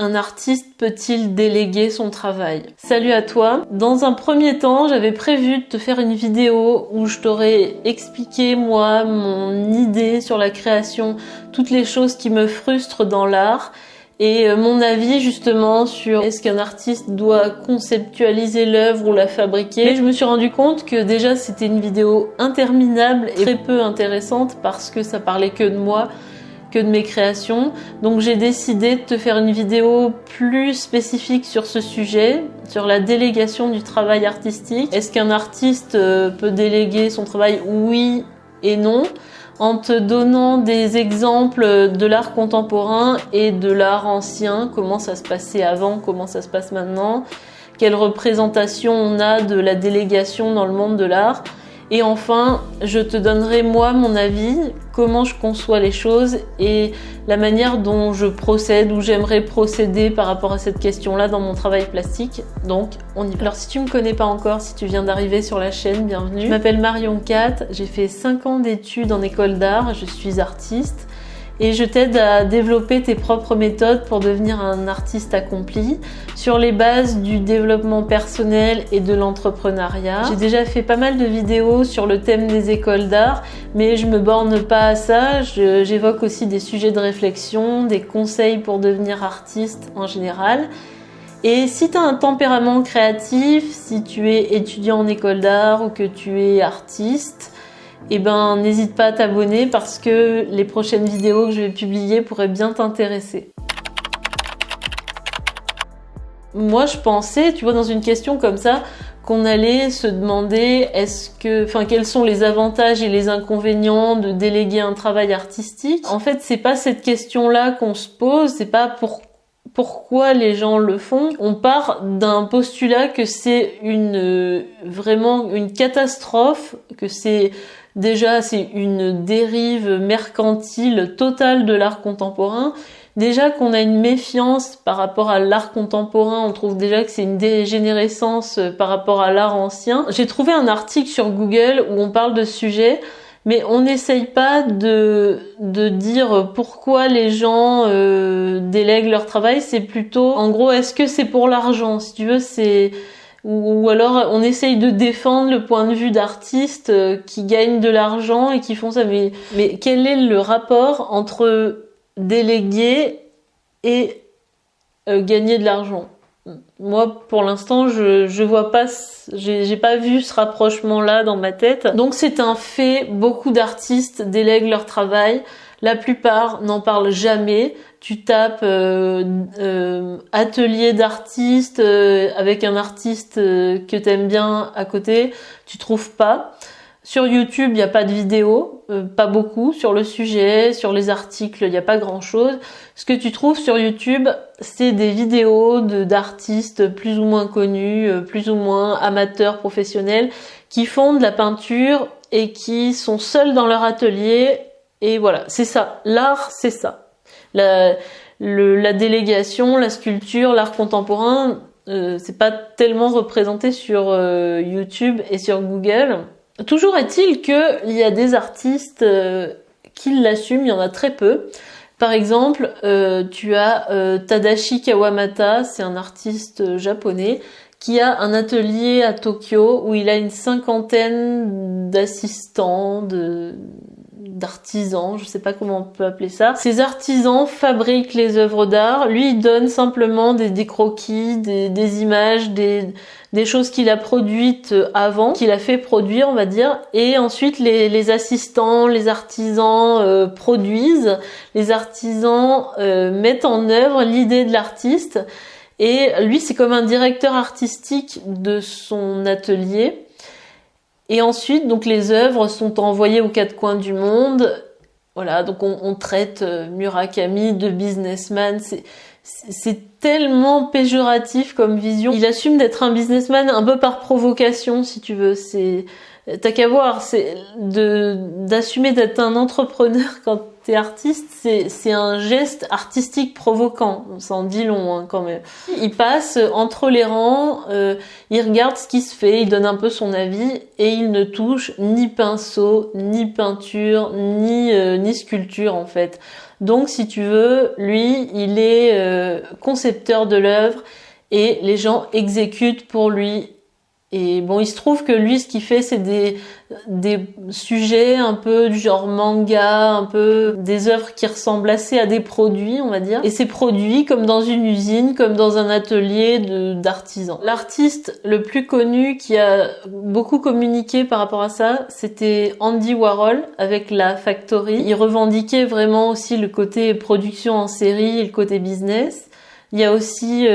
Un artiste peut-il déléguer son travail? Salut à toi. Dans un premier temps, j'avais prévu de te faire une vidéo où je t'aurais expliqué moi mon idée sur la création, toutes les choses qui me frustrent dans l'art et mon avis justement sur est-ce qu'un artiste doit conceptualiser l'œuvre ou la fabriquer. Mais je me suis rendu compte que déjà c'était une vidéo interminable et très peu intéressante parce que ça parlait que de moi, que de mes créations. Donc j'ai décidé de te faire une vidéo plus spécifique sur ce sujet, sur la délégation du travail artistique. Est-ce qu'un artiste peut déléguer son travail? Oui et non, en te donnant des exemples de l'art contemporain et de l'art ancien, comment ça se passait avant, comment ça se passe maintenant, quelle représentation on a de la délégation dans le monde de l'art. Et enfin, je te donnerai moi mon avis, comment je conçois les choses et la manière dont je procède ou j'aimerais procéder par rapport à cette question-là dans mon travail plastique. Donc, on y va. Alors si tu me connais pas encore, si tu viens d'arriver sur la chaîne, bienvenue. Je m'appelle Marion Cat, j'ai fait 5 ans d'études en école d'art, je suis artiste. Et je t'aide à développer tes propres méthodes pour devenir un artiste accompli sur les bases du développement personnel et de l'entrepreneuriat. J'ai déjà fait pas mal de vidéos sur le thème des écoles d'art, mais je me borne pas à ça. J'évoque aussi des sujets de réflexion, des conseils pour devenir artiste en général. Et si tu as un tempérament créatif, si tu es étudiant en école d'art ou que tu es artiste, eh ben, n'hésite pas à t'abonner parce que les prochaines vidéos que je vais publier pourraient bien t'intéresser. Moi, je pensais, tu vois, dans une question comme ça, qu'on allait se demander quels sont les avantages et les inconvénients de déléguer un travail artistique. En fait, c'est pas cette question-là qu'on se pose, c'est pas pourquoi les gens le font. On part d'un postulat que c'est vraiment une catastrophe, que c'est une dérive mercantile totale de l'art contemporain. Déjà qu'on a une méfiance par rapport à l'art contemporain, on trouve déjà que c'est une dégénérescence par rapport à l'art ancien. J'ai trouvé un article sur Google où on parle de ce sujet, mais on n'essaye pas de dire pourquoi les gens délèguent leur travail. C'est plutôt, en gros, est-ce que c'est pour l'argent? Si tu veux, ou alors on essaye de défendre le point de vue d'artistes qui gagnent de l'argent et qui font ça. Mais quel est le rapport entre déléguer et gagner de l'argent? Moi, pour l'instant, je vois pas, j'ai pas vu ce rapprochement-là dans ma tête. Donc c'est un fait, beaucoup d'artistes délèguent leur travail. La plupart n'en parlent jamais. Tu tapes atelier d'artiste avec un artiste que t'aimes bien à côté, tu trouves pas. Sur YouTube, il n'y a pas de vidéos, pas beaucoup sur le sujet, sur les articles, il n'y a pas grand-chose. Ce que tu trouves sur YouTube, c'est des vidéos d'artistes plus ou moins connus, plus ou moins amateurs, professionnels, qui font de la peinture et qui sont seuls dans leur atelier. Et voilà, c'est ça. L'art, c'est ça. La délégation, la sculpture, l'art contemporain, c'est pas tellement représenté sur YouTube et sur Google. Toujours est-il qu'il y a des artistes qui l'assument, il y en a très peu. Par exemple, tu as Tadashi Kawamata, c'est un artiste japonais qui a un atelier à Tokyo où il a une 50aine d'assistants, d'artisans, je sais pas comment on peut appeler ça. Ces artisans fabriquent les œuvres d'art. Lui, il donne simplement des croquis, des images, des choses qu'il a produites avant, qu'il a fait produire, on va dire. Et ensuite, les assistants, les artisans produisent. Les artisans mettent en œuvre l'idée de l'artiste. Et lui, c'est comme un directeur artistique de son atelier. Et ensuite, donc les œuvres sont envoyées aux quatre coins du monde. Voilà, donc on traite Murakami de businessman. C'est tellement péjoratif comme vision. Il assume d'être un businessman un peu par provocation, si tu veux. T'as qu'à voir, c'est d'assumer d'être un entrepreneur quand T'es artiste, c'est un geste artistique provoquant. Ça en dit long hein, quand même. Il passe entre les rangs, il regarde ce qui se fait, il donne un peu son avis et il ne touche ni pinceau, ni peinture, ni sculpture en fait. Donc si tu veux, lui, il est concepteur de l'œuvre et les gens exécutent pour lui. Et bon, il se trouve que lui, ce qu'il fait, c'est des sujets un peu du genre manga, un peu des œuvres qui ressemblent assez à des produits, on va dire. Et c'est produit comme dans une usine, comme dans un atelier d'artisans. L'artiste le plus connu qui a beaucoup communiqué par rapport à ça, c'était Andy Warhol avec la Factory. Il revendiquait vraiment aussi le côté production en série et le côté business. Il y a aussi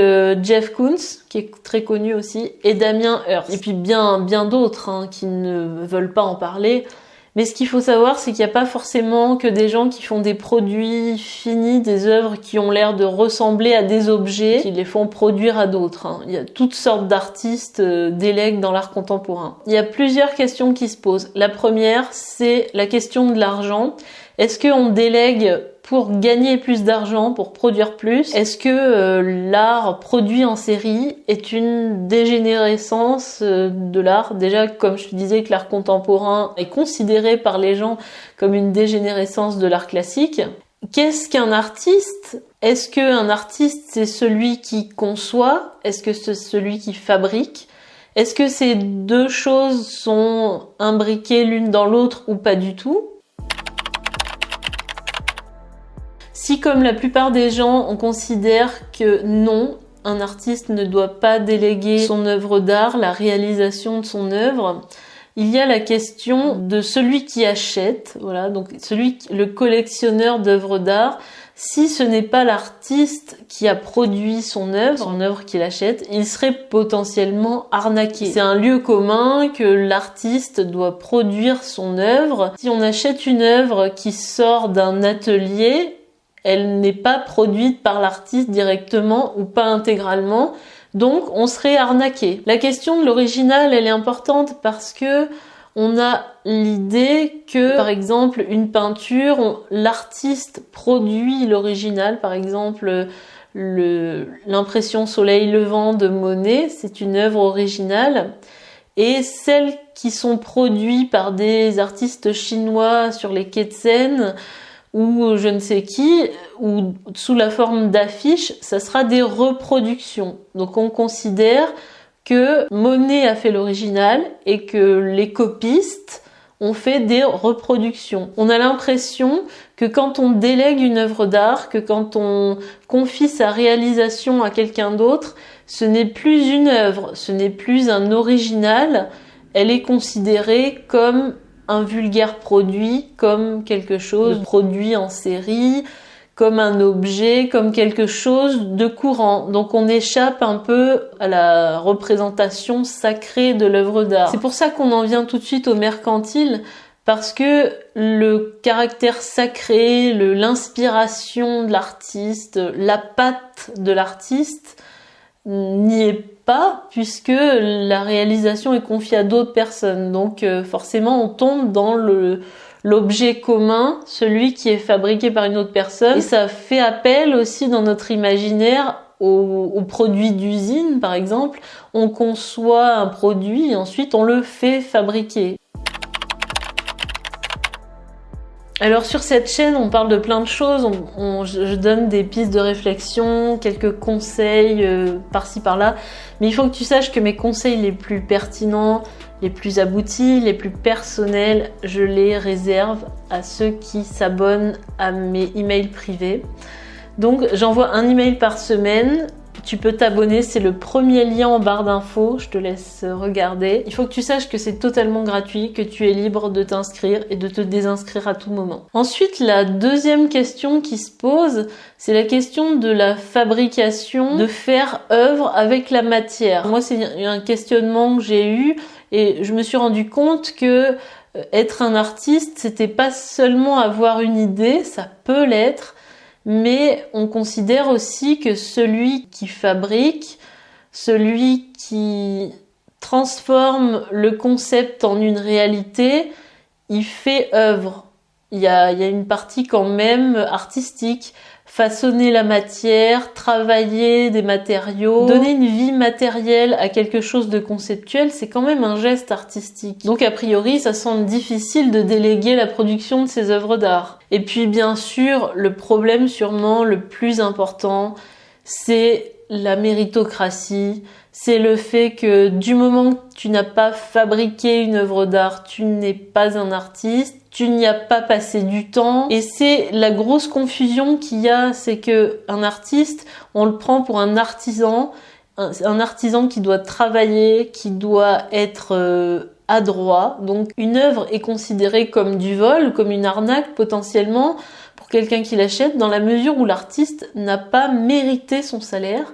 Jeff Koons, qui est très connu aussi, et Damien Hirst. Et puis bien d'autres hein, qui ne veulent pas en parler. Mais ce qu'il faut savoir, c'est qu'il n'y a pas forcément que des gens qui font des produits finis, des œuvres qui ont l'air de ressembler à des objets, qui les font produire à d'autres. Hein. Il y a toutes sortes d'artistes délègues dans l'art contemporain. Il y a plusieurs questions qui se posent. La première, c'est la question de l'argent. Est-ce qu'on délègue pour gagner plus d'argent, pour produire plus? Est-ce que l'art produit en série est une dégénérescence de l'art? Déjà, comme je te disais que l'art contemporain est considéré par les gens comme une dégénérescence de l'art classique. Qu'est-ce qu'un artiste? Est-ce qu'un artiste, c'est celui qui conçoit? Est-ce que c'est celui qui fabrique? Est-ce que ces deux choses sont imbriquées l'une dans l'autre ou pas du tout? Si comme la plupart des gens, on considère que non, un artiste ne doit pas déléguer son œuvre d'art, la réalisation de son œuvre, il y a la question de celui qui achète, voilà, donc le collectionneur d'œuvres d'art. Si ce n'est pas l'artiste qui a produit son œuvre qu'il achète, il serait potentiellement arnaqué. C'est un lieu commun que l'artiste doit produire son œuvre. Si on achète une œuvre qui sort d'un atelier, elle n'est pas produite par l'artiste directement ou pas intégralement, donc on serait arnaqué. La question de l'original, elle est importante parce que on a l'idée que, par exemple, une peinture, l'artiste produit l'original. Par exemple, l'impression Soleil levant de Monet, c'est une œuvre originale. Et celles qui sont produites par des artistes chinois sur les quais de Seine, ou je ne sais qui, ou sous la forme d'affiches, ça sera des reproductions. Donc on considère que Monet a fait l'original et que les copistes ont fait des reproductions. On a l'impression que quand on délègue une œuvre d'art, que quand on confie sa réalisation à quelqu'un d'autre, ce n'est plus une œuvre, ce n'est plus un original, elle est considérée comme un vulgaire produit, comme quelque chose de produit en série, comme un objet, comme quelque chose de courant. Donc on échappe un peu à la représentation sacrée de l'œuvre d'art. C'est pour ça qu'on en vient tout de suite au mercantile, parce que le caractère sacré, l'inspiration de l'artiste, la patte de l'artiste n'y est pas, puisque la réalisation est confiée à d'autres personnes. Donc forcément on tombe dans l'objet commun, celui qui est fabriqué par une autre personne. Et ça fait appel aussi dans notre imaginaire aux produits d'usine, par exemple. On conçoit un produit et ensuite on le fait fabriquer. Alors sur cette chaîne, on parle de plein de choses, je donne des pistes de réflexion, quelques conseils par-ci par-là, mais il faut que tu saches que mes conseils les plus pertinents, les plus aboutis, les plus personnels, je les réserve à ceux qui s'abonnent à mes emails privés. Donc j'envoie un email par semaine. Tu peux t'abonner, c'est le premier lien en barre d'infos, je te laisse regarder. Il faut que tu saches que c'est totalement gratuit, que tu es libre de t'inscrire et de te désinscrire à tout moment. Ensuite, la deuxième question qui se pose, c'est la question de la fabrication, de faire œuvre avec la matière. Moi, c'est un questionnement que j'ai eu et je me suis rendu compte que être un artiste, c'était pas seulement avoir une idée, ça peut l'être, mais on considère aussi que celui qui fabrique, celui qui transforme le concept en une réalité, il fait œuvre. il y a une partie quand même artistique. Façonner la matière, travailler des matériaux, donner une vie matérielle à quelque chose de conceptuel, c'est quand même un geste artistique. Donc a priori, ça semble difficile de déléguer la production de ces œuvres d'art. Et puis bien sûr, le problème sûrement le plus important, c'est la méritocratie, c'est le fait que du moment que tu n'as pas fabriqué une œuvre d'art, tu n'es pas un artiste, tu n'y as pas passé du temps. Et c'est la grosse confusion qu'il y a, c'est que un artiste, on le prend pour un artisan qui doit travailler, qui doit être adroit. Donc une œuvre est considérée comme du vol, comme une arnaque potentiellement pour quelqu'un qui l'achète, dans la mesure où l'artiste n'a pas mérité son salaire.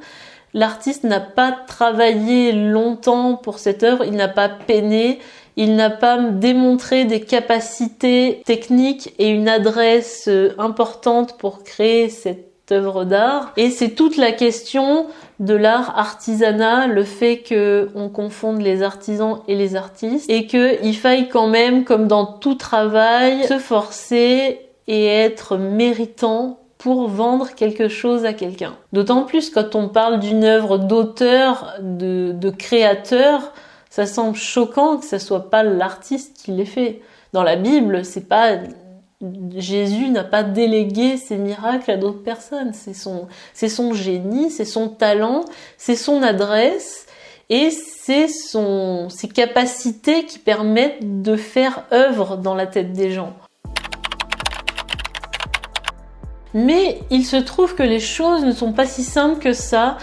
L'artiste n'a pas travaillé longtemps pour cette œuvre, il n'a pas peiné, il n'a pas démontré des capacités techniques et une adresse importante pour créer cette œuvre d'art. Et c'est toute la question de l'art artisanat, le fait qu'on confonde les artisans et les artistes, et qu'il faille quand même, comme dans tout travail, se forcer et être méritant pour vendre quelque chose à quelqu'un. D'autant plus quand on parle d'une œuvre d'auteur, de créateur, ça semble choquant que ça soit pas l'artiste qui l'ait fait. Dans la Bible, c'est pas Jésus n'a pas délégué ses miracles à d'autres personnes. C'est son génie, c'est son talent, c'est son adresse et c'est ses capacités qui permettent de faire œuvre dans la tête des gens. Mais il se trouve que les choses ne sont pas si simples que ça.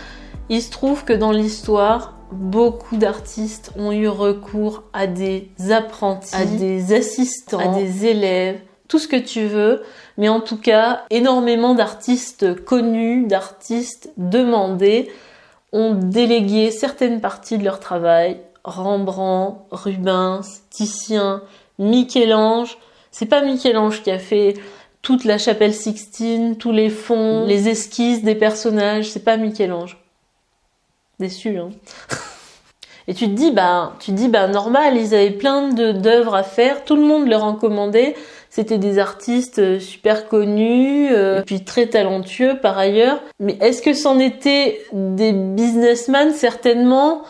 Il se trouve que dans l'histoire, beaucoup d'artistes ont eu recours à des apprentis, à des assistants, à des élèves, tout ce que tu veux. Mais en tout cas, énormément d'artistes connus, d'artistes demandés, ont délégué certaines parties de leur travail. Rembrandt, Rubens, Titien, Michel-Ange. C'est pas Michel-Ange qui a fait toute la chapelle Sixtine, tous les fonds, les esquisses des personnages, c'est pas Michel-Ange. Déçu, hein. Et tu te dis, normal, ils avaient plein d'œuvres à faire, tout le monde leur en commandait, c'était des artistes super connus, et puis très talentueux par ailleurs. Mais est-ce que c'en était des businessmen? Certainement.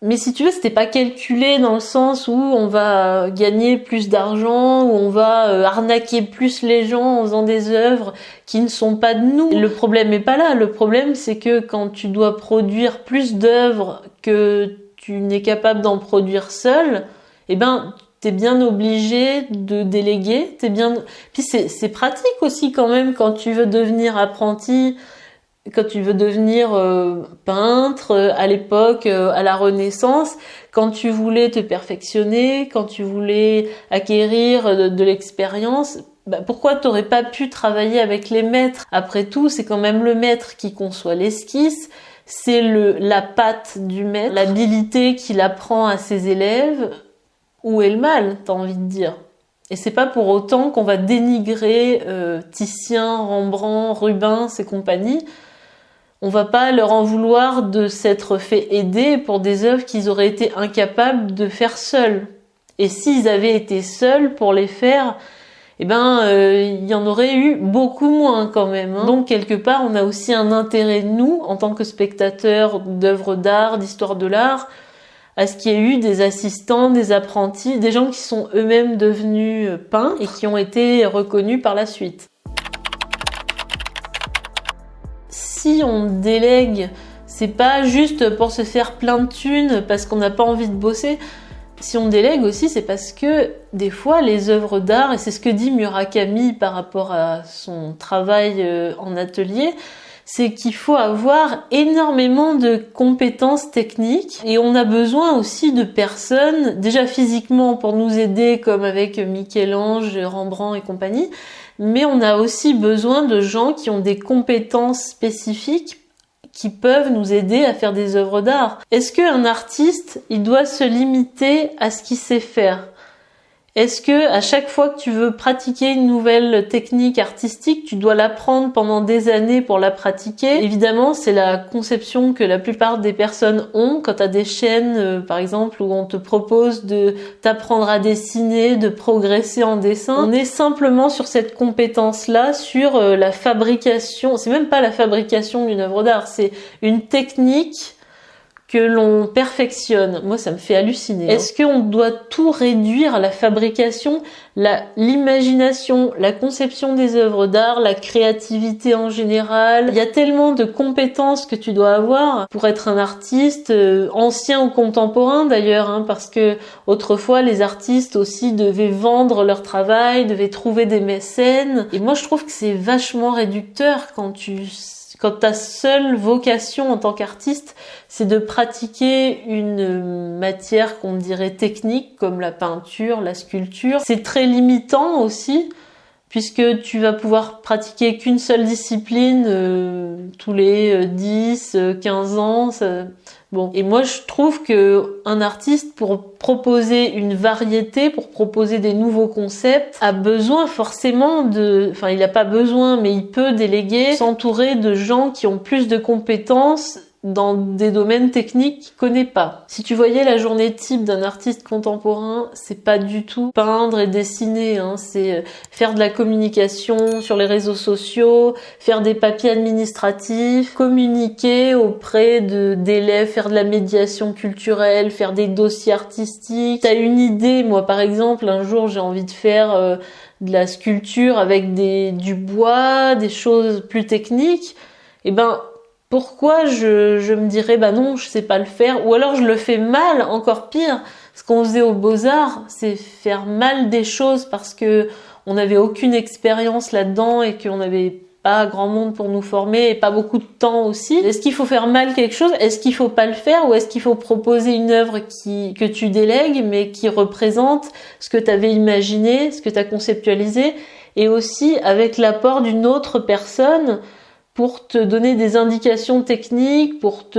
Mais si tu veux, c'était pas calculé dans le sens où on va gagner plus d'argent, où on va arnaquer plus les gens en faisant des œuvres qui ne sont pas de nous. Le problème est pas là. Le problème, c'est que quand tu dois produire plus d'œuvres que tu n'es capable d'en produire seul, t'es bien obligé de déléguer. Puis c'est pratique aussi quand même quand tu veux devenir apprenti. Quand tu veux devenir peintre, à l'époque, à la Renaissance, quand tu voulais te perfectionner, quand tu voulais acquérir de l'expérience, pourquoi t'aurais pas pu travailler avec les maîtres? Après tout, c'est quand même le maître qui conçoit l'esquisse, c'est la patte du maître, l'habilité qu'il apprend à ses élèves. Où est le mal, t'as envie de dire? Et c'est pas pour autant qu'on va dénigrer Titien, Rembrandt, Rubens et compagnie. On va pas leur en vouloir de s'être fait aider pour des œuvres qu'ils auraient été incapables de faire seuls. Et s'ils avaient été seuls pour les faire, il y en aurait eu beaucoup moins quand même, hein. Donc quelque part, on a aussi un intérêt, nous, en tant que spectateurs d'œuvres d'art, d'histoire de l'art, à ce qu'il y ait eu des assistants, des apprentis, des gens qui sont eux-mêmes devenus peintres et qui ont été reconnus par la suite. Si on délègue, c'est pas juste pour se faire plein de thunes parce qu'on n'a pas envie de bosser. Si on délègue aussi, c'est parce que des fois les œuvres d'art, et c'est ce que dit Murakami par rapport à son travail en atelier, c'est qu'il faut avoir énormément de compétences techniques et on a besoin aussi de personnes, déjà physiquement pour nous aider comme avec Michel-Ange, Rembrandt et compagnie, mais on a aussi besoin de gens qui ont des compétences spécifiques qui peuvent nous aider à faire des œuvres d'art. Est-ce qu'un artiste, il doit se limiter à ce qu'il sait faire? Est-ce que à chaque fois que tu veux pratiquer une nouvelle technique artistique, tu dois l'apprendre pendant des années pour la pratiquer? Évidemment, c'est la conception que la plupart des personnes ont quand tu as des chaînes, par exemple, où on te propose de t'apprendre à dessiner, de progresser en dessin. On est simplement sur cette compétence-là, sur la fabrication. C'est même pas la fabrication d'une œuvre d'art, c'est une technique que l'on perfectionne. Moi, ça me fait halluciner. Est-ce qu'on doit tout réduire à la fabrication, l'imagination, la conception des œuvres d'art, la créativité en général? Il y a tellement de compétences que tu dois avoir pour être un artiste, ancien ou contemporain d'ailleurs, hein, parce que autrefois, les artistes aussi devaient vendre leur travail, devaient trouver des mécènes. Et moi, je trouve que c'est vachement réducteur quand ta seule vocation en tant qu'artiste, c'est de pratiquer une matière qu'on dirait technique, comme la peinture, la sculpture. C'est très limitant aussi, puisque tu vas pouvoir pratiquer qu'une seule discipline tous les 10, 15 ans. Bon. Et moi, je trouve que un artiste, pour proposer une variété, pour proposer des nouveaux concepts, a besoin forcément il n'a pas besoin, mais il peut déléguer, s'entourer de gens qui ont plus de compétences dans des domaines techniques qu'il connaît pas. Si tu voyais la journée type d'un artiste contemporain, c'est pas du tout peindre et dessiner, hein. C'est faire de la communication sur les réseaux sociaux, faire des papiers administratifs, communiquer auprès d'élèves, faire de la médiation culturelle, faire des dossiers artistiques. T'as une idée, moi par exemple, un jour j'ai envie de faire de la sculpture avec du bois, des choses plus techniques, pourquoi je me dirais non, je sais pas le faire, ou alors je le fais mal, encore pire. Ce qu'on faisait aux Beaux-Arts, c'est faire mal des choses parce que on n'avait aucune expérience là-dedans et qu'on n'avait pas grand monde pour nous former et pas beaucoup de temps aussi. Est-ce qu'il faut faire mal quelque chose? Est-ce qu'il faut pas le faire? Ou est-ce qu'il faut proposer une œuvre que tu délègues mais qui représente ce que tu avais imaginé, ce que tu as conceptualisé, et aussi avec l'apport d'une autre personne pour te donner des indications techniques, pour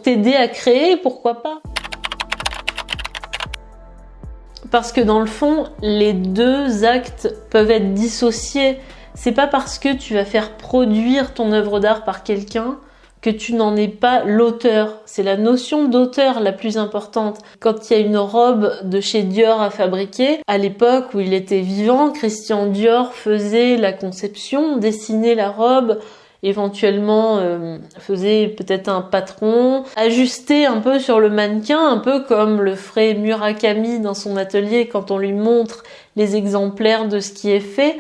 t'aider à créer, pourquoi pas? Parce que dans le fond, les deux actes peuvent être dissociés. C'est pas parce que tu vas faire produire ton œuvre d'art par quelqu'un que tu n'en es pas l'auteur. C'est la notion d'auteur la plus importante. Quand il y a une robe de chez Dior à fabriquer, à l'époque où il était vivant, Christian Dior faisait la conception, dessinait la robe, éventuellement faisait peut-être un patron, ajustait un peu sur le mannequin, un peu comme le ferait Murakami dans son atelier quand on lui montre les exemplaires de ce qui est fait.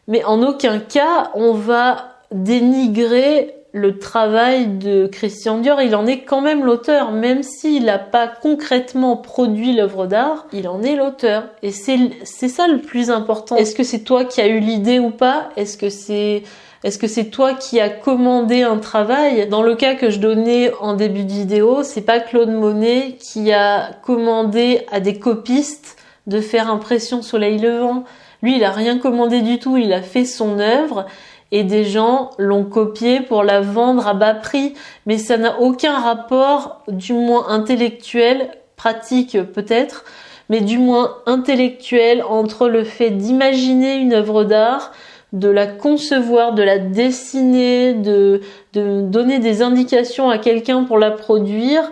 Mais en aucun cas on va dénigrer le travail de Christian Dior. Il en est quand même l'auteur, même s'il n'a pas concrètement produit l'œuvre d'art, il en est l'auteur. Et c'est ça le plus important. Est-ce que c'est toi qui as eu l'idée ou pas? Est-ce que c'est toi qui as commandé un travail? Dans le cas que je donnais en début de vidéo, c'est pas Claude Monet qui a commandé à des copistes de faire Impression Soleil Levant. Lui, il a rien commandé du tout, il a fait son œuvre et des gens l'ont copié pour la vendre à bas prix. Mais ça n'a aucun rapport, du moins intellectuel, pratique peut-être, mais du moins intellectuel, entre le fait d'imaginer une œuvre d'art, de la concevoir, de la dessiner, de donner des indications à quelqu'un pour la produire,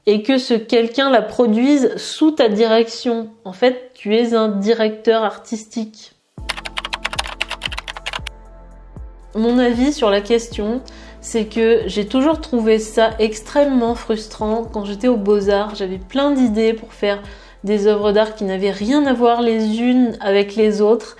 et que ce quelqu'un la produise sous ta direction. En fait, tu es un directeur artistique. Mon avis sur la question, c'est que j'ai toujours trouvé ça extrêmement frustrant. Quand j'étais aux Beaux-Arts, j'avais plein d'idées pour faire des œuvres d'art qui n'avaient rien à voir les unes avec les autres,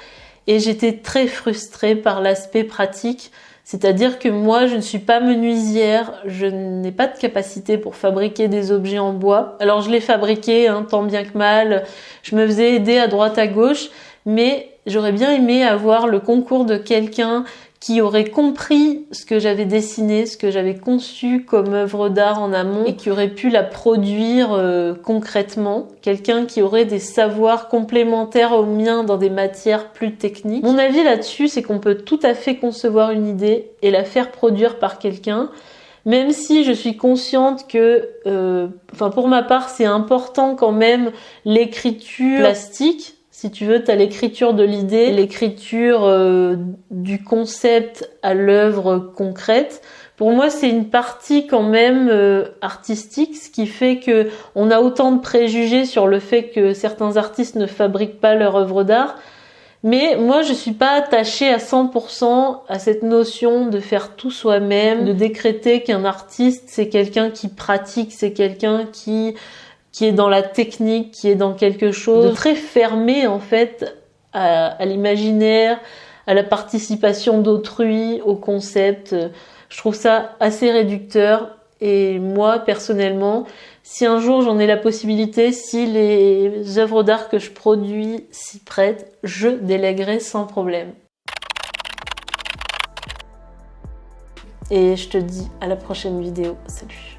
et j'étais très frustrée par l'aspect pratique. C'est-à-dire que moi, je ne suis pas menuisière, je n'ai pas de capacité pour fabriquer des objets en bois. Alors je les fabriquais, tant bien que mal, je me faisais aider à droite à gauche, mais j'aurais bien aimé avoir le concours de quelqu'un qui aurait compris ce que j'avais dessiné, ce que j'avais conçu comme œuvre d'art en amont et qui aurait pu la produire concrètement. Quelqu'un qui aurait des savoirs complémentaires aux miens dans des matières plus techniques. Mon avis là-dessus, c'est qu'on peut tout à fait concevoir une idée et la faire produire par quelqu'un, même si je suis consciente que, pour ma part, c'est important quand même l'écriture plastique. Si tu veux, tu as l'écriture de l'idée, l'écriture du concept à l'œuvre concrète. Pour moi, c'est une partie quand même artistique, ce qui fait que on a autant de préjugés sur le fait que certains artistes ne fabriquent pas leur œuvre d'art. Mais moi, je suis pas attachée à 100% à cette notion de faire tout soi-même, de décréter qu'un artiste, c'est quelqu'un qui pratique, c'est quelqu'un qui est dans la technique, qui est dans quelque chose de très fermé en fait à l'imaginaire, à la participation d'autrui, au concept. Je trouve ça assez réducteur et moi personnellement, si un jour j'en ai la possibilité, si les œuvres d'art que je produis s'y prêtent, je délèguerai sans problème. Et je te dis à la prochaine vidéo. Salut!